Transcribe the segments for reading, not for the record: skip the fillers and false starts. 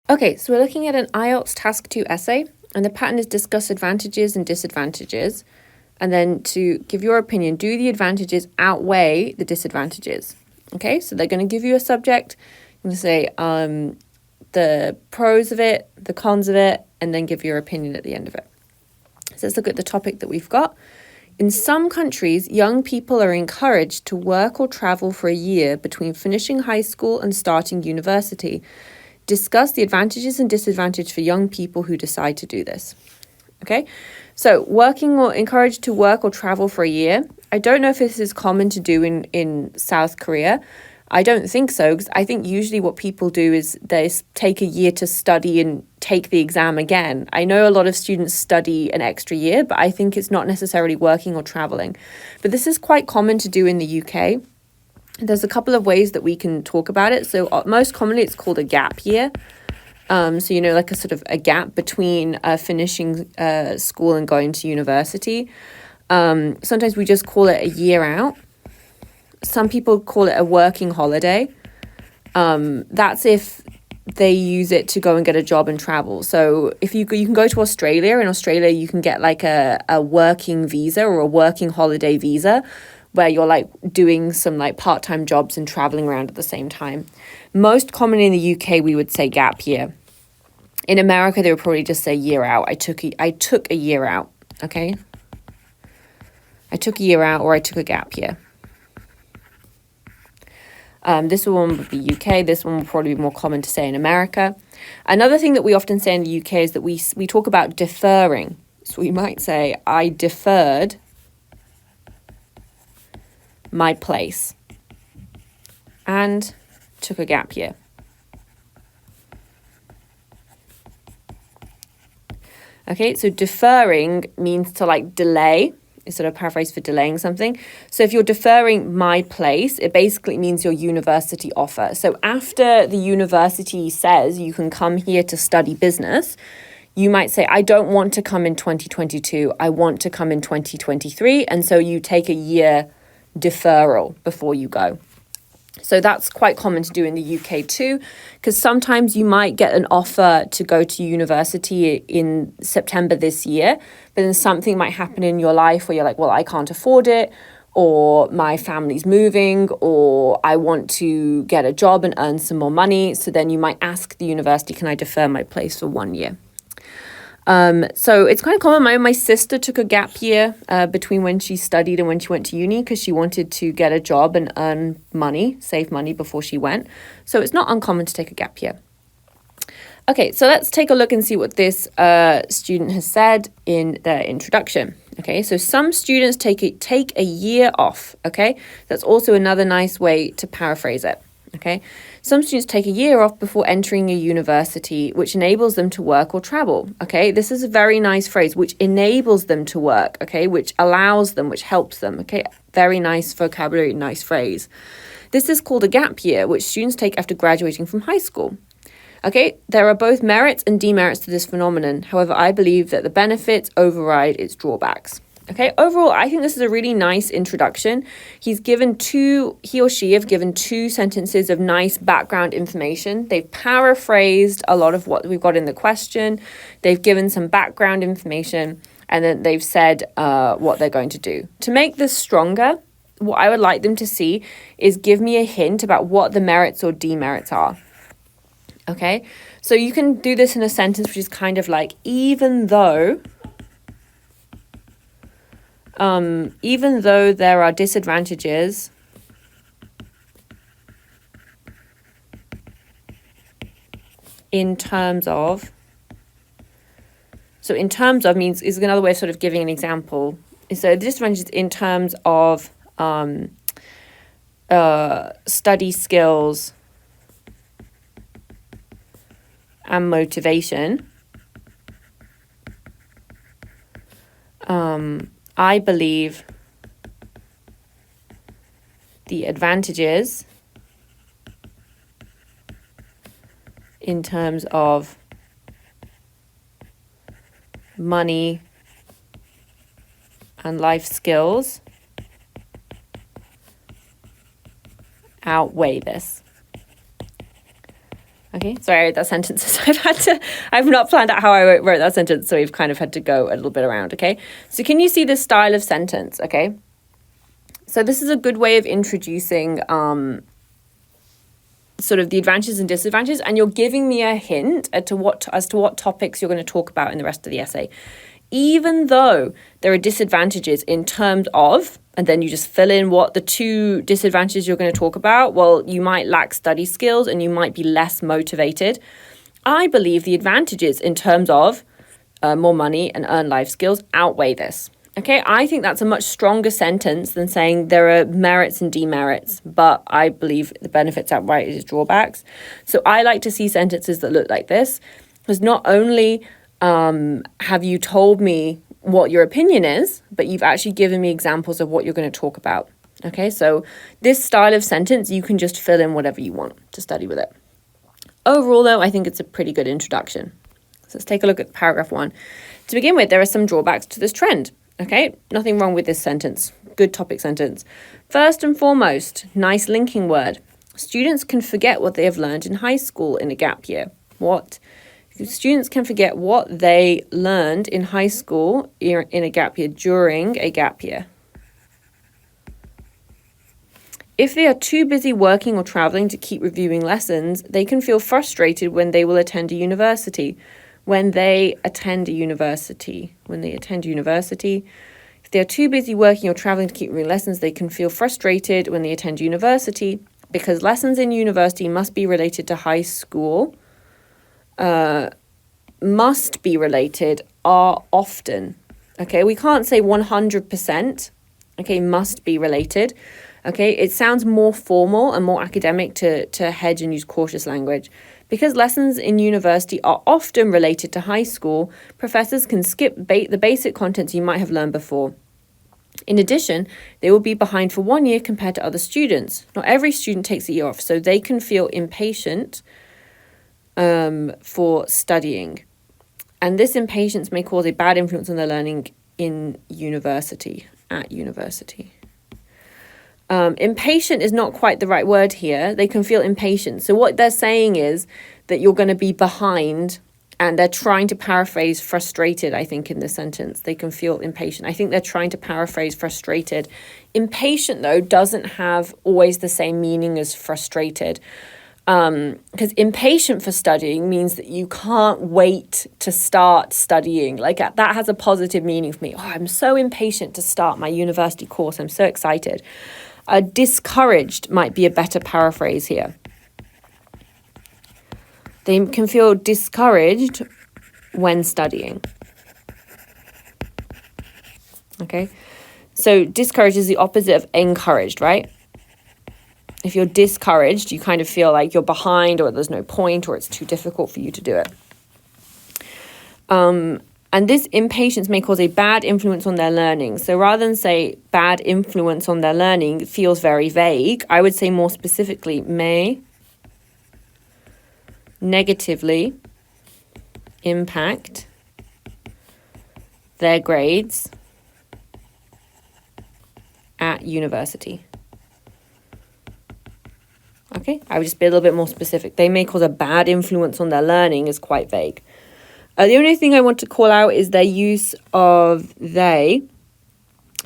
Okay, so we're looking at an IELTS Task 2 essay, and the pattern is discuss advantages and disadvantages, and then to give your opinion, do the advantages outweigh the disadvantages? Okay, so they're going to give you a subject, you're going to say the pros of it, the cons of it, and then give your opinion at the end of it. So let's look at the topic that we've got. In some countries, young people are encouraged to work or travel for a year between finishing high school and starting university. Discuss the advantages and disadvantages for young people who decide to do this. Okay, so working or encouraged to work or travel for a year. I don't know if this is common to do in South Korea. I don't think so, because I think usually what people do is they take a year to study and take the exam again. I know a lot of students study an extra year, but I think it's not necessarily working or traveling. But this is quite common to do in the UK. There's a couple of ways that we can talk about it. So most commonly it's called a gap year. So, like a sort of a gap between finishing school and going to university. Sometimes we just call it a year out. Some people call it a working holiday. That's if they use it to go and get a job and travel. So if you can go to Australia. In Australia, you can get like a working visa or a working holiday visa, where you're like doing some like part-time jobs and traveling around at the same time. Most common in the UK, we would say gap year. In America, they would probably just say year out. I took a year out, okay? I took a year out, or I took a gap year. This one would be UK. This one would probably be more common to say in America. Another thing that we often say in the UK is that we talk about deferring. So we might say, I deferred my place and took a gap year. Okay, so deferring means to like delay. It's sort of paraphrase for delaying something. So if you're deferring my place, it basically means your university offer. So after the university says you can come here to study business, you might say, I don't want to come in 2022. I want to come in 2023. And so you take a year deferral before you go. So that's quite common to do in the UK too, because sometimes you might get an offer to go to university in September this year, but then something might happen in your life where you're like, well, I can't afford it, or my family's moving, or I want to get a job and earn some more money. So then you might ask the university, can I defer my place for 1 year? So it's kind of common. My sister took a gap year between when she studied and when she went to uni, because she wanted to get a job and earn money, save money before she went. So it's not uncommon to take a gap year. Okay, so let's take a look and see what this student has said in their introduction. Okay, so some students take a year off. Okay, that's also another nice way to paraphrase it. Okay, some students take a year off before entering a university, which enables them to work or travel. Okay, this is a very nice phrase, which enables them to work. Okay, which allows them, which helps them. Okay, very nice vocabulary, nice phrase. This is called a gap year, which students take after graduating from high school. Okay, there are both merits and demerits to this phenomenon. However, I believe that the benefits override its drawbacks. Okay, overall, I think this is a really nice introduction. He or she have given two sentences of nice background information. They've paraphrased a lot of what we've got in the question. They've given some background information, and then they've said what they're going to do. To make this stronger, what I would like them to see is give me a hint about what the merits or demerits are. Okay, so you can do this in a sentence which is kind of like, even though there are disadvantages, in terms of, so in terms of means is another way of sort of giving an example. So disadvantages in terms of study skills and motivation. I believe the advantages in terms of money and life skills outweigh this. Okay, sorry, I wrote that sentence. I've not planned out how I wrote that sentence, so we've kind of had to go a little bit around, okay? So can you see this style of sentence, okay? So this is a good way of introducing sort of the advantages and disadvantages, and you're giving me a hint as to what topics you're going to talk about in the rest of the essay. Even though there are disadvantages in terms of, and then you just fill in what the two disadvantages you're going to talk about. Well, you might lack study skills and you might be less motivated. I believe the advantages in terms of more money and earn life skills outweigh this. Okay, I think that's a much stronger sentence than saying there are merits and demerits, but I believe the benefits outweigh its drawbacks. So I like to see sentences that look like this, because not only have you told me what your opinion is, but you've actually given me examples of what you're going to talk about. Okay, so this style of sentence, you can just fill in whatever you want to study with it. Overall, though, I think it's a pretty good introduction. So let's take a look at paragraph 1. To begin with, there are some drawbacks to this trend. Okay, nothing wrong with this sentence. Good topic sentence. First and foremost, nice linking word. Students can forget what they have learned in high school in a gap year. What? Students can forget what they learned in high school in a gap year during a gap year. If they are too busy working or traveling to keep reviewing lessons, they can feel frustrated when they will attend a university. If they attend university. If they are too busy working or traveling to keep reviewing lessons, they can feel frustrated when they attend university, because lessons in university must be related to high school. Must be related are often. Okay, we can't say 100%. Okay, must be related. Okay, it sounds more formal and more academic to hedge and use cautious language. Because lessons in university are often related to high school, professors can skip the basic contents you might have learned before. In addition, they will be behind for 1 year compared to other students. Not every student takes a year off, so they can feel impatient for studying. And this impatience may cause a bad influence on their learning at university. Impatient is not quite the right word here. They can feel impatient. So what they're saying is that you're going to be behind, and they're trying to paraphrase frustrated, I think, in this sentence. They can feel impatient. I think they're trying to paraphrase frustrated. Impatient, though, doesn't have always the same meaning as frustrated. Because impatient for studying means that you can't wait to start studying. Like, that has a positive meaning for me. Oh, I'm so impatient to start my university course. I'm so excited. Discouraged might be a better paraphrase here. They can feel discouraged when studying. Okay, so discouraged is the opposite of encouraged, right? If you're discouraged, you kind of feel like you're behind, or there's no point, or it's too difficult for you to do it. And this impatience may cause a bad influence on their learning. So rather than say bad influence on their learning, it feels very vague. I would say more specifically, may negatively impact their grades at university. Okay, I would just be a little bit more specific. They may cause a bad influence on their learning is quite vague. The only thing I want to call out is their use of they.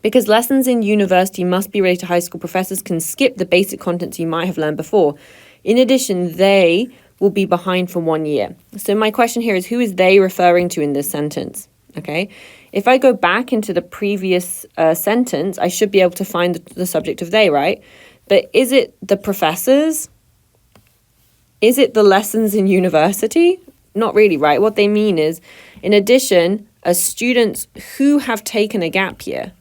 Because lessons in university must be related to high school, professors can skip the basic contents you might have learned before. In addition, they will be behind for 1 year. So my question here is, who is they referring to in this sentence? Okay, if I go back into the previous sentence, I should be able to find the subject of they, right? But is it the professors? Is it the lessons in university? Not really, right? What they mean is, in addition, students who have taken a gap year.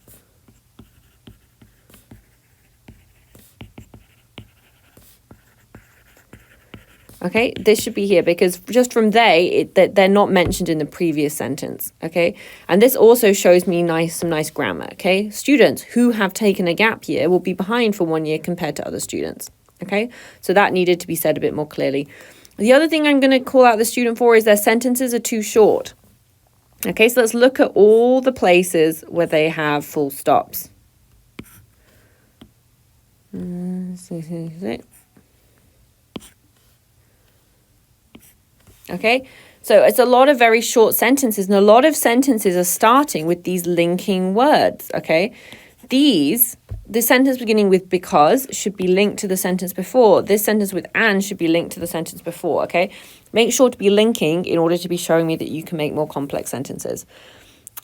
Okay, this should be here, because just from they're not mentioned in the previous sentence. Okay, and this also shows me some nice grammar. Okay, students who have taken a gap year will be behind for 1 year compared to other students. Okay, so that needed to be said a bit more clearly. The other thing I'm going to call out the student for is their sentences are too short. Okay, so let's look at all the places where they have full stops. Okay, so it's a lot of very short sentences, and a lot of sentences are starting with these linking words, okay? The sentence beginning with because should be linked to the sentence before. This sentence with and should be linked to the sentence before, okay? Make sure to be linking in order to be showing me that you can make more complex sentences.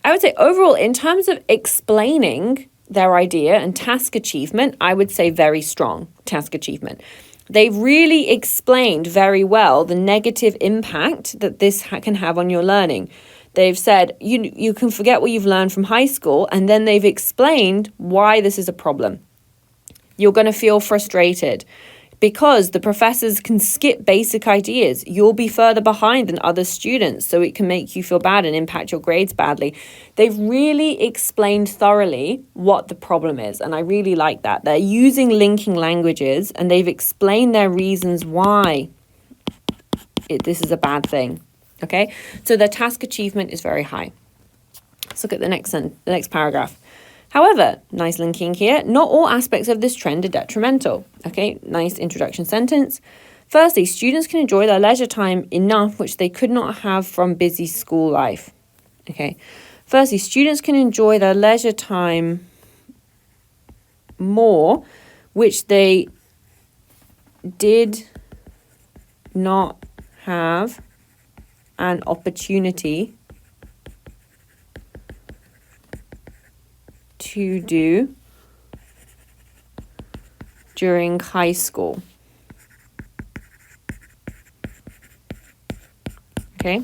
I would say overall, in terms of explaining their idea and task achievement, I would say very strong task achievement. They've really explained very well the negative impact that this can have on your learning. They've said you can forget what you've learned from high school, and then they've explained why this is a problem. You're going to feel frustrated because the professors can skip basic ideas. You'll be further behind than other students, so it can make you feel bad and impact your grades badly. They've really explained thoroughly what the problem is, and I really like that. They're using linking languages, and they've explained their reasons why this is a bad thing. Okay, so their task achievement is very high. Let's look at the next paragraph. However, nice linking here, not all aspects of this trend are detrimental. Okay, nice introduction sentence. Firstly, students can enjoy their leisure time enough which they could not have from busy school life. Okay, firstly, students can enjoy their leisure time more which they did not have an opportunity to do during high school. Okay?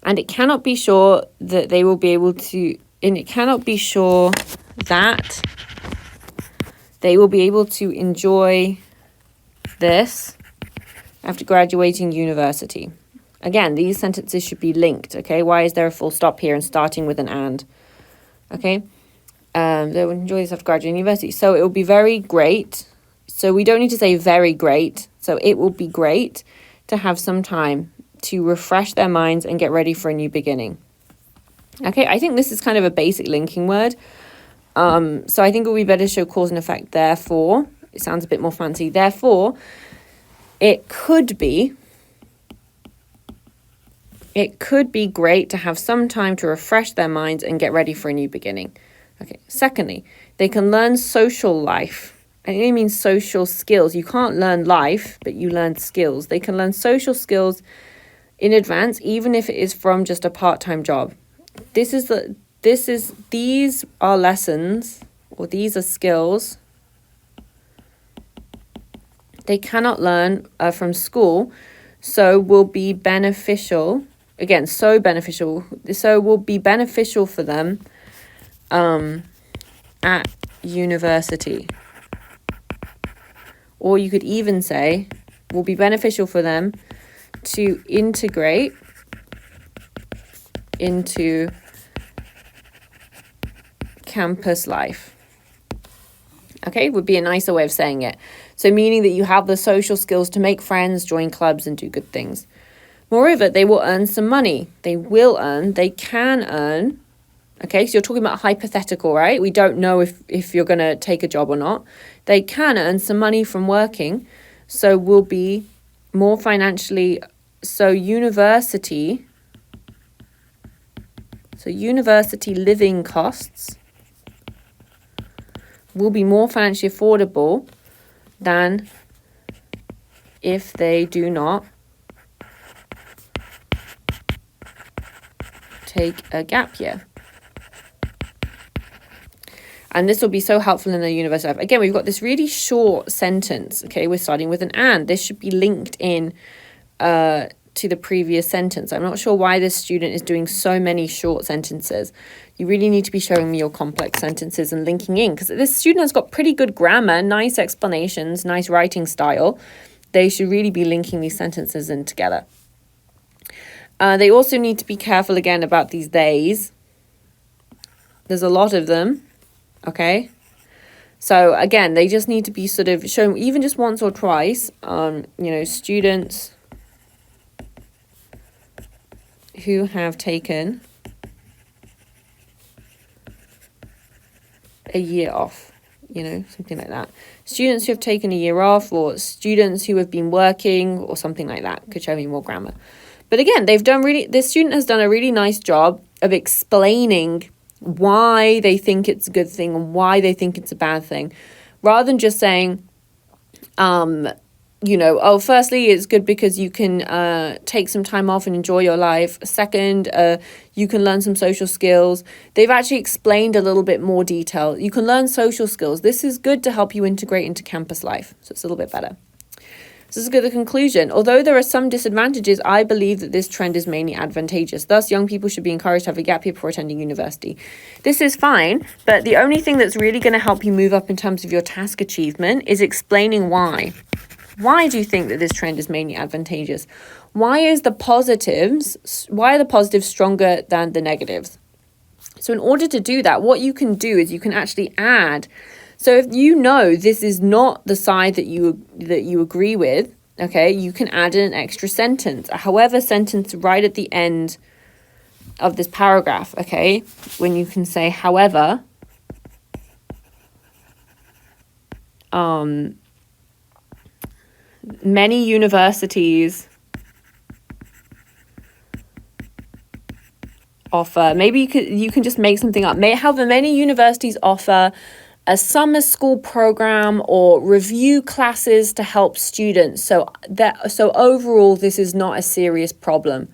And it cannot be sure that they will be able to, and it cannot be sure that they will be able to enjoy this after graduating university. Again, these sentences should be linked, okay? Why is there a full stop here and starting with an and? Okay? They will enjoy this after graduating university. So it will be very great. So we don't need to say very great. So it will be great to have some time to refresh their minds and get ready for a new beginning. Okay, I think this is kind of a basic linking word. So I think it would be better to show cause and effect. Therefore, it sounds a bit more fancy. Therefore, it could be great to have some time to refresh their minds and get ready for a new beginning. Okay. Secondly, they can learn social life. I think it means social skills. You can't learn life, but you learn skills. They can learn social skills in advance, even if it is from just a part-time job. These are lessons, or these are skills they cannot learn from school, so will be beneficial. Again, so will be beneficial for them at university. Or you could even say, will be beneficial for them to integrate into campus life. Okay, would be a nicer way of saying it. So meaning that you have the social skills to make friends, join clubs, and do good things. Moreover, they will earn some money. They can earn. Okay, so you're talking about hypothetical, right? We don't know if you're going to take a job or not. They can earn some money from working, so will be more financially. So university living costs will be more financially affordable than if they do not take a gap year. And this will be so helpful in the university life. Again, we've got this really short sentence. Okay, we're starting with an and. This should be linked in to the previous sentence. I'm not sure why this student is doing so many short sentences. You really need to be showing me your complex sentences and linking in, because this student has got pretty good grammar, nice explanations, nice writing style. They should really be linking these sentences in together. They also need to be careful again about these theys. There's a lot of them. Okay, so again, they just need to be sort of shown even just once or twice. Students who have taken a year off. something like that. Students who have taken a year off, or students who have been working, or something like that could show me more grammar. But again, this student has done a really nice job of explaining why they think it's a good thing and why they think it's a bad thing, rather than just saying, firstly, it's good because you can take some time off and enjoy your life. Second, you can learn some social skills. They've actually explained a little bit more detail. You can learn social skills. This is good to help you integrate into campus life. So it's a little bit better. This is a good conclusion. Although there are some disadvantages, I believe that this trend is mainly advantageous. Thus, young people should be encouraged to have a gap year before attending university. This is fine, but the only thing that's really going to help you move up in terms of your task achievement is explaining why. Why do you think that this trend is mainly advantageous? Why are the positives stronger than the negatives? So in order to do that, what you can do is you can actually add. So if you know this is not the side that you agree with, okay, you can add in an extra sentence, however sentence right at the end of this paragraph, okay, when you can say, however, many universities offer, maybe you can just make something up. However, many universities offer a summer school program or review classes to help students. So overall, this is not a serious problem.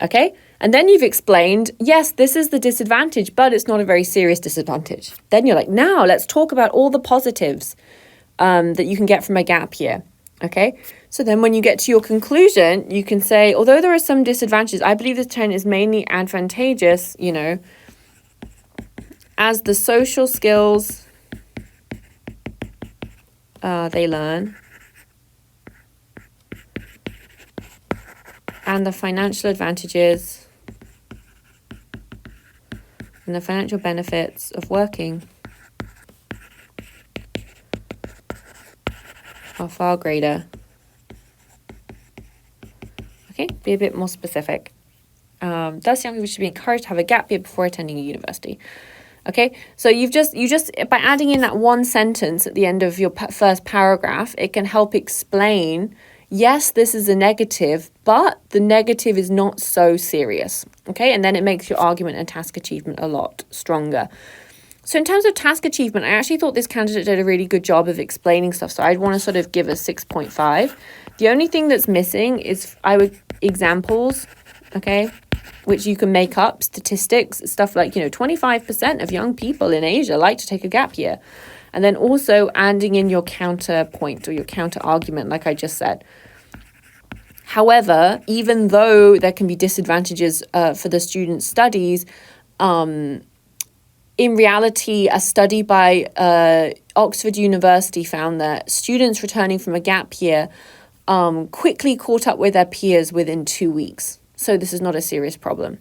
Okay? And then you've explained, yes, this is the disadvantage, but it's not a very serious disadvantage. Then you're like, now let's talk about all the positives that you can get from a gap year. Okay? So then when you get to your conclusion, you can say, although there are some disadvantages, I believe this trend is mainly advantageous, as the social skills they learn and the financial advantages and the financial benefits of working are far greater. Okay, be a bit more specific. Thus, young people should be encouraged to have a gap year before attending a university. Okay, so you just by adding in that one sentence at the end of your first paragraph, it can help explain, yes, this is a negative, but the negative is not so serious. Okay, and then it makes your argument and task achievement a lot stronger. So in terms of task achievement, I actually thought this candidate did a really good job of explaining stuff. So I'd want to sort of give a 6.5. The only thing that's missing is examples, okay, which you can make up, statistics, stuff like, 25% of young people in Asia like to take a gap year. And then also adding in your counterpoint or your counter argument, like I just said. However, even though there can be disadvantages for the student studies, in reality, a study by Oxford University found that students returning from a gap year quickly caught up with their peers within 2 weeks. So this is not a serious problem.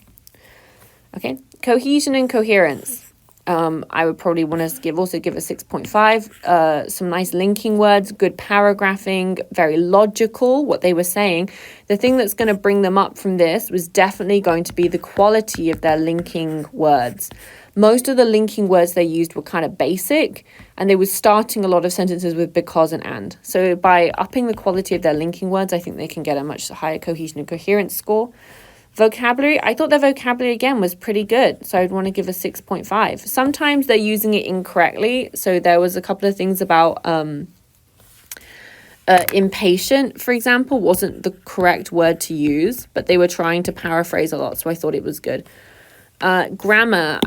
Okay, cohesion and coherence. I would probably want to give a 6.5. Some nice linking words, good paragraphing, very logical, what they were saying. The thing that's going to bring them up from this was definitely going to be the quality of their linking words. Most of the linking words they used were kind of basic, and they were starting a lot of sentences with because and. So by upping the quality of their linking words, I think they can get a much higher cohesion and coherence score. Vocabulary, I thought their vocabulary again was pretty good, so I'd want to give a 6.5. Sometimes they're using it incorrectly, so there was a couple of things about impatient, for example, wasn't the correct word to use, but they were trying to paraphrase a lot, so I thought it was good. Grammar,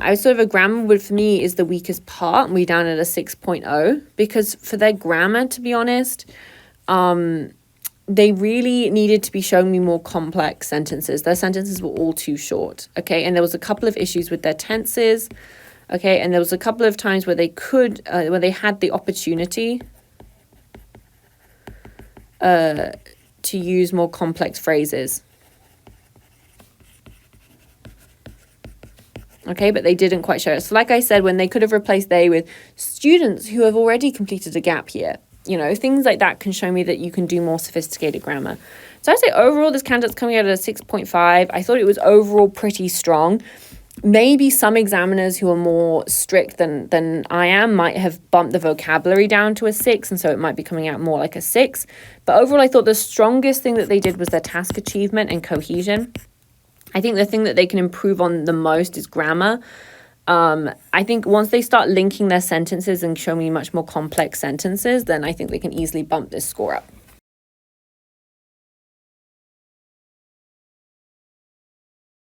grammar would for me is the weakest part, and we're down at a 6.0, because for their grammar, to be honest, they really needed to be showing me more complex sentences. Their sentences were all too short, okay? And there was a couple of issues with their tenses, okay? And there was a couple of times where they had the opportunity to use more complex phrases. Okay, but they didn't quite show it. So like I said, when they could have replaced they with students who have already completed a gap year, things like that can show me that you can do more sophisticated grammar. So I'd say overall, this candidate's coming out at a 6.5. I thought it was overall pretty strong. Maybe some examiners who are more strict than I am might have bumped the vocabulary down to a 6, and so it might be coming out more like a 6. But overall, I thought the strongest thing that they did was their task achievement and cohesion. I think the thing that they can improve on the most is grammar. I think once they start linking their sentences and show me much more complex sentences, then I think they can easily bump this score up.